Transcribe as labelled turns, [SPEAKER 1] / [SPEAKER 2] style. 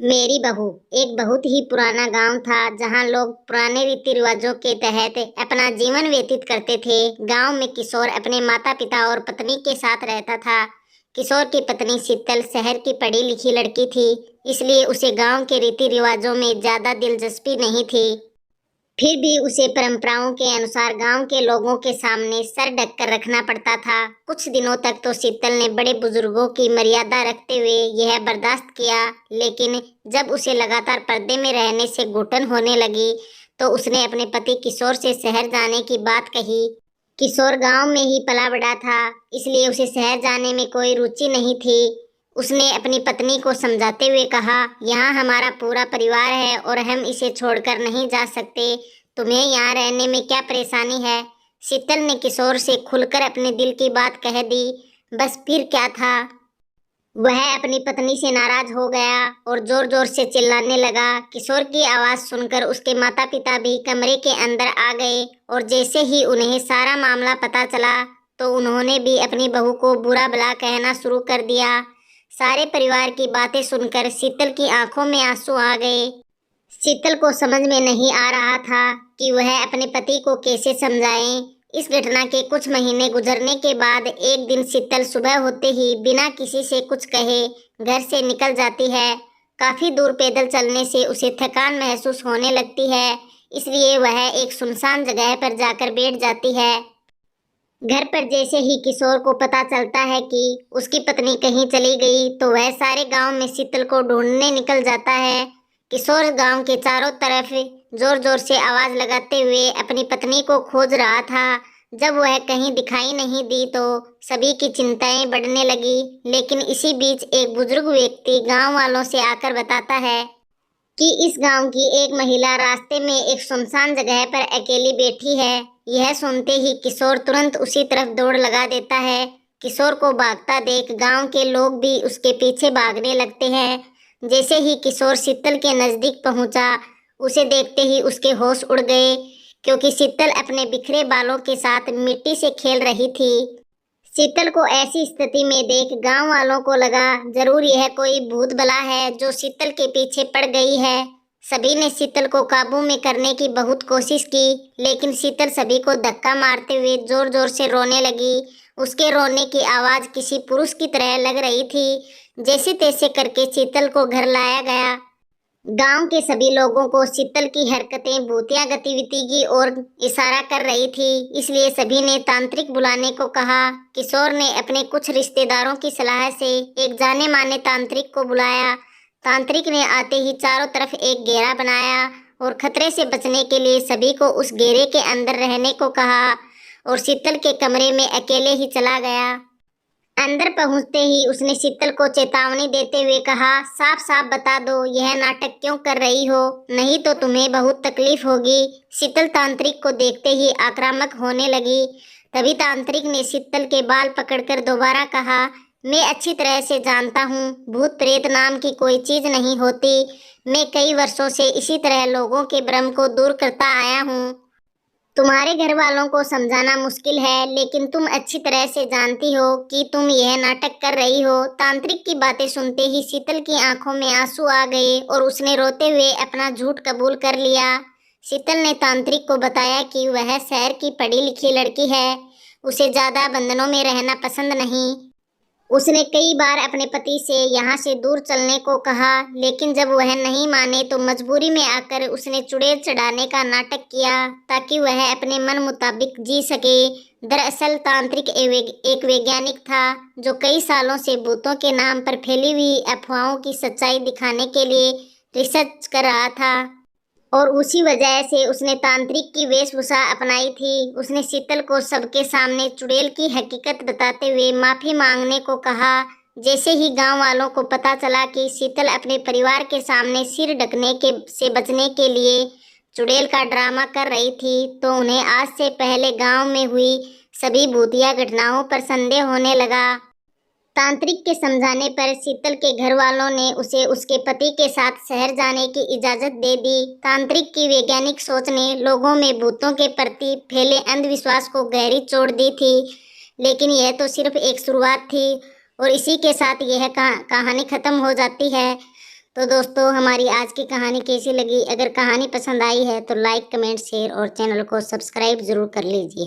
[SPEAKER 1] मेरी बहू। एक बहुत ही पुराना गांव था जहां लोग पुराने रीति रिवाजों के तहत अपना जीवन व्यतीत करते थे। गांव में किशोर अपने माता पिता और पत्नी के साथ रहता था। किशोर की पत्नी शीतल शहर की पढ़ी लिखी लड़की थी, इसलिए उसे गांव के रीति रिवाजों में ज्यादा दिलचस्पी नहीं थी। फिर भी उसे परंपराओं के अनुसार गांव के लोगों के सामने सर ढककर रखना पड़ता था। कुछ दिनों तक तो शीतल ने बड़े बुजुर्गों की मर्यादा रखते हुए यह बर्दाश्त किया, लेकिन जब उसे लगातार पर्दे में रहने से घुटन होने लगी तो उसने अपने पति किशोर से शहर जाने की बात कही। किशोर गांव में ही पला बड़ा था, इसलिए उसे शहर जाने में कोई रुचि नहीं थी। उसने अपनी पत्नी को समझाते हुए कहा, यहाँ हमारा पूरा परिवार है और हम इसे छोड़कर नहीं जा सकते। तुम्हें यहाँ रहने में क्या परेशानी है? शीतल ने किशोर से खुलकर अपने दिल की बात कह दी। बस फिर क्या था, वह अपनी पत्नी से नाराज हो गया और जोर जोर से चिल्लाने लगा। किशोर की आवाज सुनकर उसके माता पिता भी कमरे के अंदर आ गए और जैसे ही उन्हें सारा मामला पता चला तो उन्होंने भी अपनी बहू को बुरा भला कहना शुरू कर दिया। सारे परिवार की बातें सुनकर शीतल की आंखों में आंसू आ गए। शीतल को समझ में नहीं आ रहा था कि वह अपने पति को कैसे समझाए। इस घटना के कुछ महीने गुजरने के बाद एक दिन शीतल सुबह होते ही बिना किसी से कुछ कहे घर से निकल जाती है। काफी दूर पैदल चलने से उसे थकान महसूस होने लगती है, इसलिए वह एक सुनसान जगह पर जाकर बैठ जाती है। घर पर जैसे ही किशोर को पता चलता है कि उसकी पत्नी कहीं चली गई तो वह सारे गांव में शीतल को ढूंढने निकल जाता है। किशोर गांव के चारों तरफ जोर जोर से आवाज लगाते हुए अपनी पत्नी को खोज रहा था। जब वह कहीं दिखाई नहीं दी तो सभी की चिंताएं बढ़ने लगी, लेकिन इसी बीच एक बुजुर्ग व्यक्ति गांव वालों से आकर बताता है कि इस गांव की एक महिला रास्ते में एक सुनसान जगह पर अकेली बैठी है। यह सुनते ही किशोर तुरंत उसी तरफ दौड़ लगा देता है। किशोर को भागता देख गांव के लोग भी उसके पीछे भागने लगते हैं। जैसे ही किशोर शीतल के नजदीक पहुंचा, उसे देखते ही उसके होश उड़ गए, क्योंकि शीतल अपने बिखरे बालों के साथ मिट्टी से खेल रही थी। शीतल को ऐसी स्थिति में देख गांव वालों को लगा जरूर यह कोई भूत बला है जो शीतल के पीछे पड़ गई है। सभी ने शीतल को काबू में करने की बहुत कोशिश की, लेकिन शीतल सभी को धक्का मारते हुए जोर जोर से रोने लगी। उसके रोने की आवाज किसी पुरुष की तरह लग रही थी। जैसे तैसे करके शीतल को घर लाया गया। गांव के सभी लोगों को शीतल की हरकतें भूतिया गतिविधि की ओर इशारा कर रही थी, इसलिए सभी ने तांत्रिक बुलाने को कहा। किशोर ने अपने कुछ रिश्तेदारों की सलाह से एक जाने माने तांत्रिक को बुलाया। तांत्रिक ने आते ही चारों तरफ एक घेरा बनाया और खतरे से बचने के लिए सभी को उस घेरे के अंदर रहने को कहा और शीतल के कमरे में अकेले ही चला गया। अंदर पहुंचते ही उसने शीतल को चेतावनी देते हुए कहा, साफ साफ बता दो यह नाटक क्यों कर रही हो, नहीं तो तुम्हें बहुत तकलीफ होगी। शीतल तांत्रिक को देखते ही आक्रामक होने लगी। तभी तांत्रिक ने शीतल के बाल पकड़कर दोबारा कहा, मैं अच्छी तरह से जानता हूँ भूत प्रेत नाम की कोई चीज नहीं होती। मैं कई वर्षों से इसी तरह लोगों के भ्रम को दूर करता आया हूँ। तुम्हारे घर वालों को समझाना मुश्किल है, लेकिन तुम अच्छी तरह से जानती हो कि तुम यह नाटक कर रही हो। तांत्रिक की बातें सुनते ही शीतल की आंखों में आंसू आ गए और उसने रोते हुए अपना झूठ कबूल कर लिया। शीतल ने तांत्रिक को बताया कि वह शहर की पढ़ी लिखी लड़की है, उसे ज्यादा बंधनों में रहना पसंद नहीं। उसने कई बार अपने पति से यहाँ से दूर चलने को कहा, लेकिन जब वह नहीं माने तो मजबूरी में आकर उसने चुड़ैल चढ़ाने का नाटक किया ताकि वह अपने मन मुताबिक जी सके। दरअसल तांत्रिक एक वैज्ञानिक था जो कई सालों से भूतों के नाम पर फैली हुई अफवाहों की सच्चाई दिखाने के लिए रिसर्च कर रहा था और उसी वजह से उसने तांत्रिक की वेशभूषा अपनाई थी। उसने शीतल को सबके सामने चुड़ैल की हकीकत बताते हुए माफी मांगने को कहा। जैसे ही गांव वालों को पता चला कि शीतल अपने परिवार के सामने सिर ढकने के से बचने के लिए चुड़ैल का ड्रामा कर रही थी, तो उन्हें आज से पहले गांव में हुई सभी भूतिया घटनाओं पर संदेह होने लगा। तांत्रिक के समझाने पर शीतल के घर वालों ने उसे उसके पति के साथ शहर जाने की इजाजत दे दी। तांत्रिक की वैज्ञानिक सोच ने लोगों में भूतों के प्रति फैले अंधविश्वास को गहरी चोट दी थी, लेकिन यह तो सिर्फ एक शुरुआत थी और इसी के साथ यह कहानी खत्म हो जाती है। तो दोस्तों हमारी आज की कहानी कैसी लगी? अगर कहानी पसंद आई है तो लाइक, कमेंट, शेयर और चैनल को सब्सक्राइब जरूर कर लीजिए।